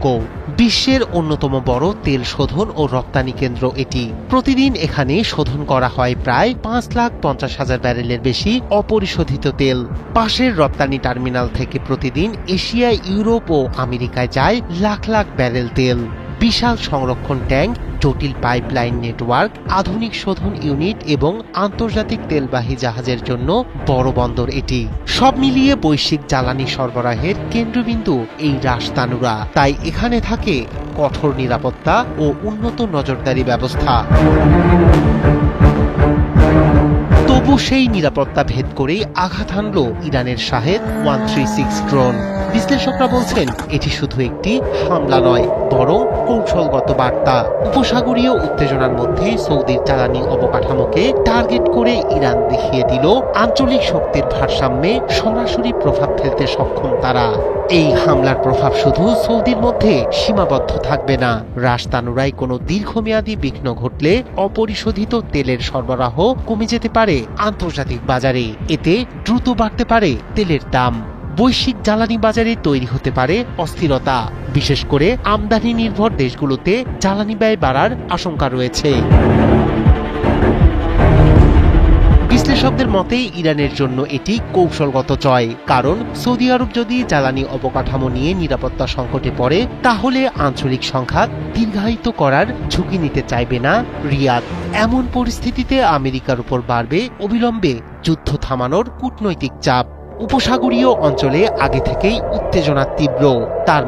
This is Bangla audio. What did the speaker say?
আরামকো। বিশ্বের অন্যতম বড় তেল শোধন ও রপ্তানি কেন্দ্র এটি। প্রতিদিন এখানে শোধন করা হয় প্রায় 5,50,000 ব্যারেলের বেশি অপরিশোধিত তেল। পাশের রপ্তানি টার্মিনাল থেকে প্রতিদিন এশিয়া, ইউরোপ ও আমেরিকায় যায় লাখ লাখ ব্যারেল তেল। বিশাল সংরক্ষণ ট্যাঙ্ক, জটিল পাইপলাইন নেটওয়ার্ক, আধুনিক শোধন ইউনিট এবং আন্তর্জাতিক তেলবাহী জাহাজের জন্য বড় বন্দর এটি। সব মিলিয়ে বৈশ্বিক জ্বালানি সরবরাহের কেন্দ্রবিন্দু এই রাস তানুরা। তাই এখানে থাকে কঠোর নিরাপত্তা ও উন্নত নজরদারি ব্যবস্থা। তবু সেই নিরাপত্তা ভেদ করেই আঘাত হানল ইরানের শাহেদ 136 ড্রোন। বিশ্লেষকরা বলছেন এটি শুধু একটি হামলা নয়, বরং কৌশলগত বার্তা। উপসাগরীয় উত্তেজনার মধ্যে সৌদির জ্বালানি অবকাঠামোকে টার্গেট করে ইরান দেখিয়ে দিল আঞ্চলিক শক্তির ভারসাম্যে সরাসরি প্রভাব ফেলতে সক্ষম তারা। এই হামলার প্রভাব শুধু সৌদির মধ্যে সীমাবদ্ধ থাকবে না। রাশতানুরায় কোনো দীর্ঘমেয়াদী বিঘ্ন ঘটলে অপরিশোধিত তেলের সরবরাহ কমে যেতে পারে আন্তর্জাতিক বাজারে। এতে দ্রুত বাড়তে পারে তেলের দাম। বৈশ্বিক জ্বালানি বাজারে তৈরি হতে পারে অস্থিরতা, বিশেষ করে আমদানি নির্ভর দেশগুলোতে জ্বালানি ব্যয় বাড়ার আশঙ্কা রয়েছে। বিশ্লেষকদের মতে ইরানের জন্য এটি কৌশলগত জয়, কারণ সৌদি আরব যদি জ্বালানি অবকাঠামো নিয়ে নিরাপত্তা সংকটে পড়ে, তাহলে আঞ্চলিক সংঘাত দীর্ঘায়িত করার ঝুঁকি নিতে চাইবে না রিয়াদ। এমন পরিস্থিতিতে আমেরিকার উপর বাড়বে অবিলম্বে যুদ্ধ থামানোর কূটনৈতিক চাপ। উপসাগরীয় অঞ্চলে আগে থেকেই উত্তেজনা তীব্র। তার